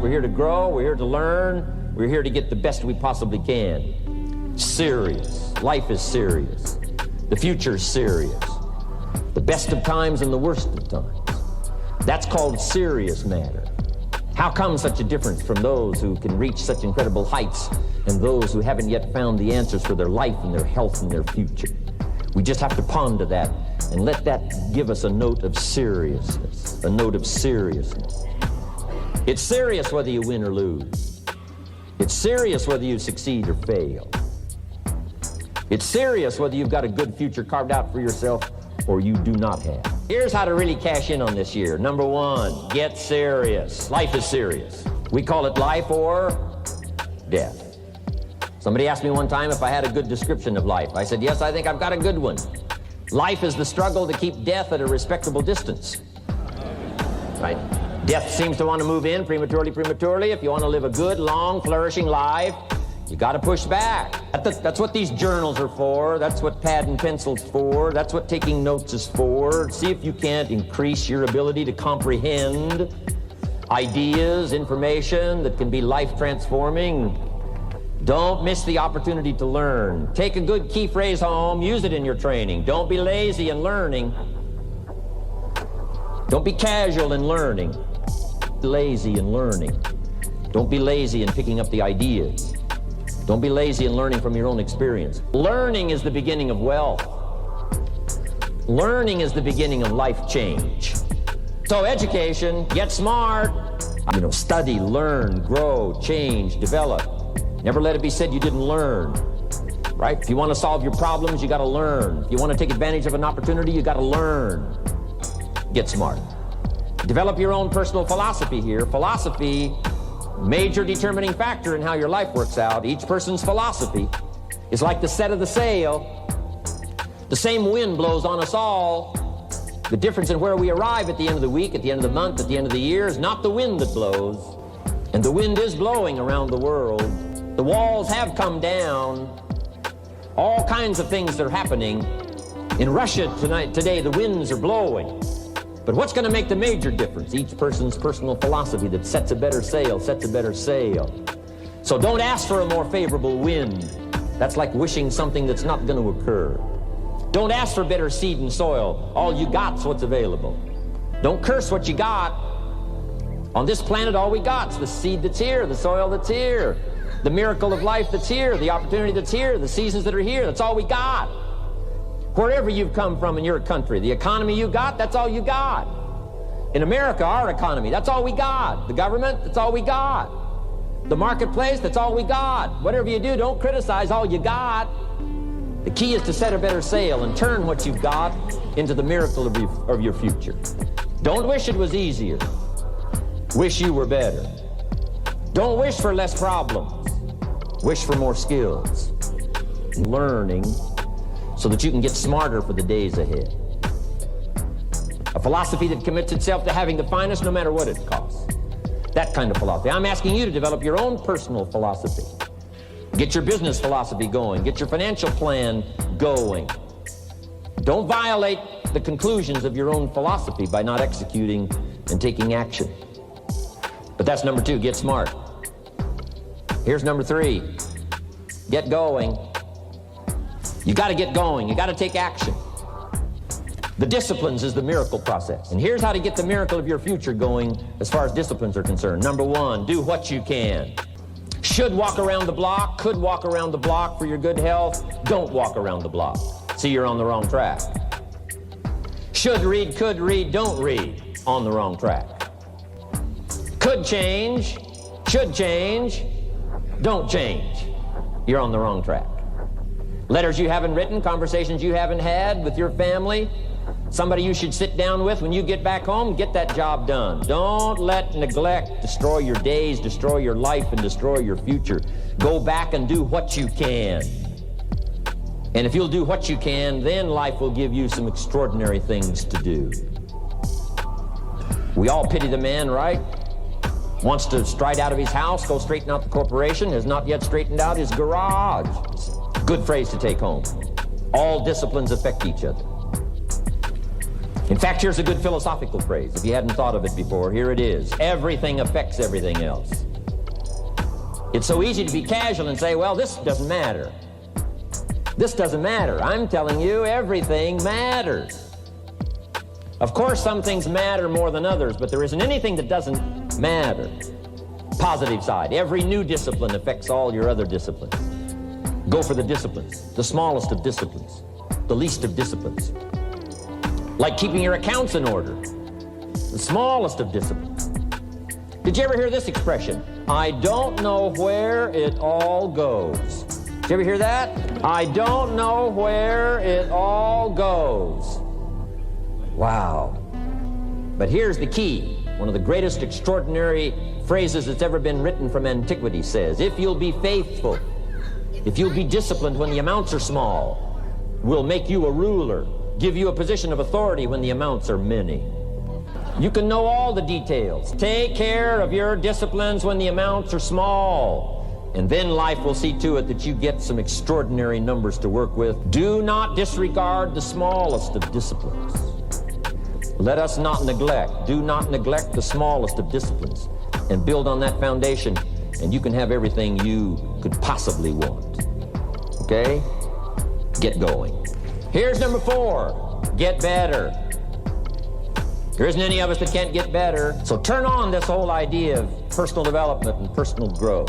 We're here to grow. We're here to learn. We're here to get the best we possibly can. Serious. Life is serious. The future is serious. The best of times and the worst of times. That's called serious matter. How come such a difference from those who can reach such incredible heights and those who haven't yet found the answers for their life and their health and their future? We just have to ponder that and let that give us a note of seriousness, a note of seriousness. It's serious whether you win or lose. It's serious whether you succeed or fail. It's serious whether you've got a good future carved out for yourself or you do not have. Here's how to really cash in on this year. Number one, get serious. Life is serious. We call it life or death. Somebody asked me one time if I had a good description of life. I said, yes, I think I've got a good one. Life is the struggle to keep death at a respectable distance. Right? Death seems to want to move in prematurely. If you want to live a good, long, flourishing life, you got to push back. That's what these journals are for. That's what pad and pencil's for. That's what taking notes is for. See if you can't increase your ability to comprehend ideas, information that can be life-transforming. Don't miss the opportunity to learn. Take a good key phrase home. Use it in your training. Don't be lazy in learning. Don't be casual in learning. Lazy in learning. Don't be lazy in picking up the ideas. Don't be lazy in learning from your own experience. Learning is the beginning of wealth. Learning is the beginning of life change. So education, get smart. Study, learn, grow, change, develop. Never let it be said you didn't learn, right? If you want to solve your problems, you got to learn. If you want to take advantage of an opportunity, you got to learn. Get smart. Develop your own personal philosophy here. Philosophy, major determining factor in how your life works out. Each person's philosophy is like the set of the sail. The same wind blows on us all. The difference in where we arrive at the end of the week, at the end of the month, at the end of the year is not the wind that blows. And the wind is blowing around the world. The walls have come down. All kinds of things are happening. In Russia today, the winds are blowing. But what's going to make the major difference? Each person's personal philosophy that sets a better sail, sets a better sail. So don't ask for a more favorable wind. That's like wishing something that's not going to occur. Don't ask for better seed and soil. All you got's what's available. Don't curse what you got. On this planet, all we got's the seed that's here, the soil that's here, the miracle of life that's here, the opportunity that's here, the seasons that are here. That's all we got. Wherever you've come from in your country, the economy you got, that's all you got. In America, our economy, that's all we got. The government, that's all we got. The marketplace, that's all we got. Whatever you do, don't criticize all you got. The key is to set a better sail and turn what you've got into the miracle of your future. Don't wish it was easier. Wish you were better. Don't wish for less problems. Wish for more skills. Learning so that you can get smarter for the days ahead. A philosophy that commits itself to having the finest no matter what it costs. That kind of philosophy. I'm asking you to develop your own personal philosophy. Get your business philosophy going. Get your financial plan going. Don't violate the conclusions of your own philosophy by not executing and taking action. But that's number two, get smart. Here's number three, get going. You got to get going. You got to take action. The disciplines is the miracle process. And here's how to get the miracle of your future going as far as disciplines are concerned. Number one, do what you can. Should walk around the block, could walk around the block for your good health. Don't walk around the block. See, you're on the wrong track. Should read, could read, don't read. On the wrong track. Could change, should change, don't change. You're on the wrong track. Letters you haven't written, conversations you haven't had with your family, somebody you should sit down with when you get back home, get that job done. Don't let neglect destroy your days, destroy your life, and destroy your future. Go back and do what you can. And if you'll do what you can, then life will give you some extraordinary things to do. We all pity the man, right? Wants to stride out of his house, go straighten out the corporation, has not yet straightened out his garage. Good phrase to take home. All disciplines affect each other. In fact, here's a good philosophical phrase. If you hadn't thought of it before, here it is. Everything affects everything else. It's so easy to be casual and say, well, this doesn't matter. This doesn't matter. I'm telling you, everything matters. Of course, some things matter more than others, but there isn't anything that doesn't matter. Positive side. Every new discipline affects all your other disciplines. Go for the disciplines, the smallest of disciplines, the least of disciplines. Like keeping your accounts in order, the smallest of disciplines. Did you ever hear this expression? I don't know where it all goes. Did you ever hear that? I don't know where it all goes. Wow. But here's the key. One of the greatest extraordinary phrases that's ever been written from antiquity says, if you'll be faithful, if you'll be disciplined when the amounts are small, we'll make you a ruler, give you a position of authority when the amounts are many. You can know all the details. Take care of your disciplines when the amounts are small, and then life will see to it that you get some extraordinary numbers to work with. Do not disregard the smallest of disciplines. Let us not neglect. Do not neglect the smallest of disciplines, and build on that foundation, and you can have everything you could possibly want. Okay? Get going. Here's number 4, get better. There isn't any of us that can't get better. So turn on this whole idea of personal development and personal growth.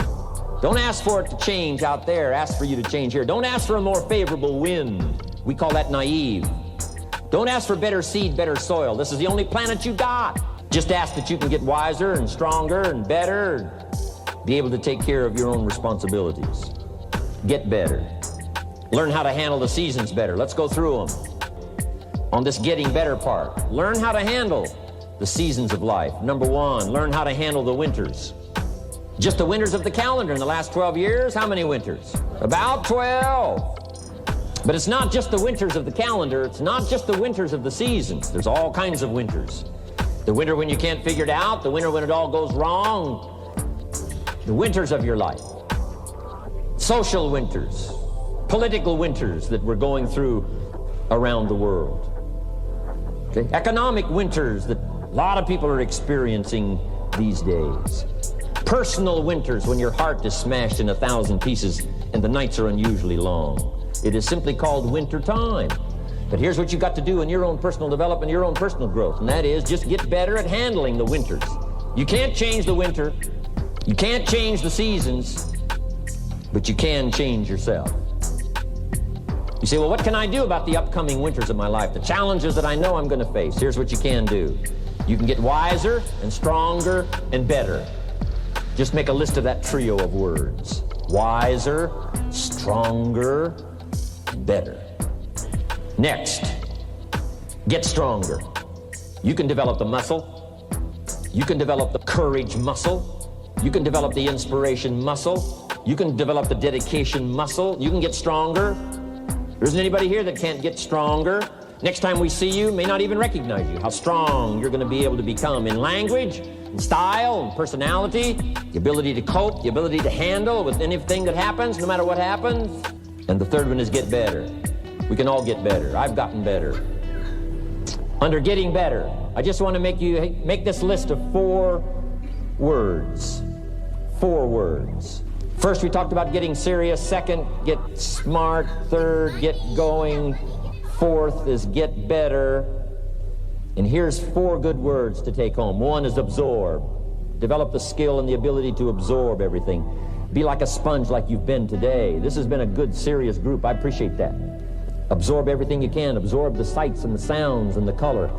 Don't ask for it to change out there, ask for you to change here. Don't ask for a more favorable wind. We call that naive. Don't ask for better seed, better soil. This is the only planet you got. Just ask that you can get wiser and stronger and better, be able to take care of your own responsibilities. Get better. Learn how to handle the seasons better. Let's go through them. On this getting better part, learn how to handle the seasons of life. Number 1, learn how to handle the winters. Just the winters of the calendar in the last 12 years, how many winters? About 12. But it's not just the winters of the calendar, it's not just the winters of the seasons. There's all kinds of winters. The winter when you can't figure it out, the winter when it all goes wrong, the winters of your life. Social winters, political winters that we're going through around the world. Okay? Economic winters that a lot of people are experiencing these days. Personal winters when your heart is smashed in 1,000 pieces and the nights are unusually long. It is simply called winter time. But here's what you've got to do in your own personal development, your own personal growth, and that is just get better at handling the winters. You can't change the winter, you can't change the seasons, but you can change yourself. You say, well, what can I do about the upcoming winters of my life, the challenges that I know I'm going to face? Here's what you can do. You can get wiser and stronger and better. Just make a list of that trio of words. Wiser, stronger, better. Next, get stronger. You can develop the muscle. You can develop the courage muscle. You can develop the inspiration muscle. You can develop the dedication muscle. You can get stronger. There isn't anybody here that can't get stronger. Next time we see you, may not even recognize you. How strong you're going to be able to become in language, in style, and personality, the ability to cope, the ability to handle with anything that happens, no matter what happens. And the third one is get better. We can all get better. I've gotten better. Under getting better, I just want to make this list of 4 words. 4 words. First, we talked about getting serious. Second, get smart. Third, get going. Fourth is get better. And here's 4 good words to take home. 1 is absorb. Develop the skill and the ability to absorb everything. Be like a sponge like you've been today. This has been a good, serious group. I appreciate that. Absorb everything you can. Absorb the sights and the sounds and the color.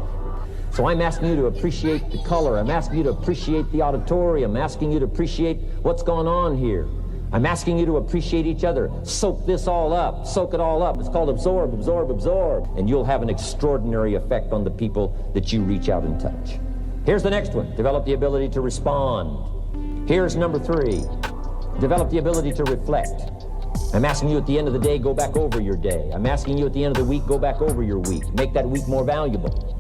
So I'm asking you to appreciate the color. I'm asking you to appreciate the auditorium. I'm asking you to appreciate what's going on here. I'm asking you to appreciate each other. Soak this all up. Soak it all up. It's called absorb, absorb, absorb. And you'll have an extraordinary effect on the people that you reach out and touch. Here's the next one. Develop the ability to respond. Here's number 3. Develop the ability to reflect. I'm asking you at the end of the day, go back over your day. I'm asking you at the end of the week, go back over your week. Make that week more valuable.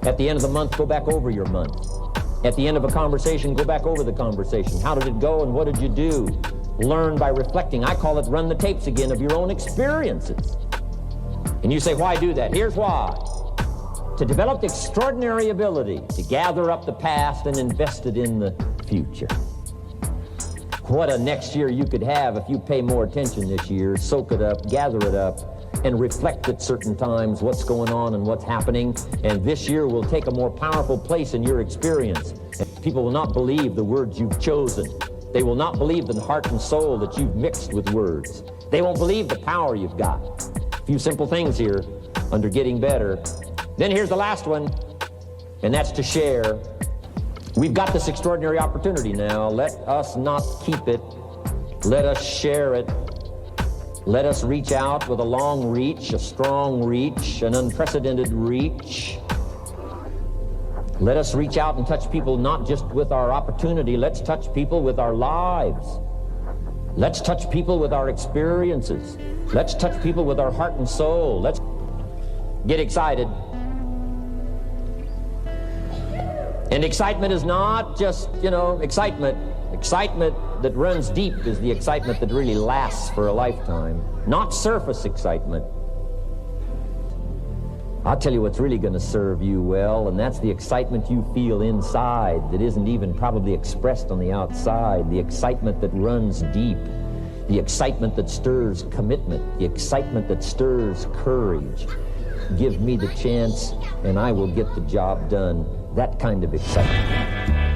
At the end of the month, go back over your month. At the end of a conversation, go back over the conversation. How did it go and what did you do? Learn by reflecting. I call it run the tapes again of your own experiences. And you say, why do that? Here's why. to develop the extraordinary ability to gather up the past and invest it in the future. What a next year you could have if you pay more attention this year, soak it up, gather it up, and reflect at certain times what's going on and what's happening. And this year will take a more powerful place in your experience. And people will not believe the words you've chosen. They will not believe the heart and soul that you've mixed with words. They won't believe the power you've got. A few simple things here under getting better. Then here's the last one, and that's to share. We've got this extraordinary opportunity now. Let us not keep it. Let us share it. Let us reach out with a long reach, a strong reach, an unprecedented reach. Let us reach out and touch people not just with our opportunity. Let's touch people with our lives. Let's touch people with our experiences. Let's touch people with our heart and soul. Let's get excited. And excitement is not just, excitement. Excitement that runs deep is the excitement that really lasts for a lifetime, not surface excitement. I'll tell you what's really going to serve you well, and that's the excitement you feel inside that isn't even probably expressed on the outside, the excitement that runs deep, the excitement that stirs commitment, the excitement that stirs courage. Give me the chance, and I will get the job done. That kind of excitement.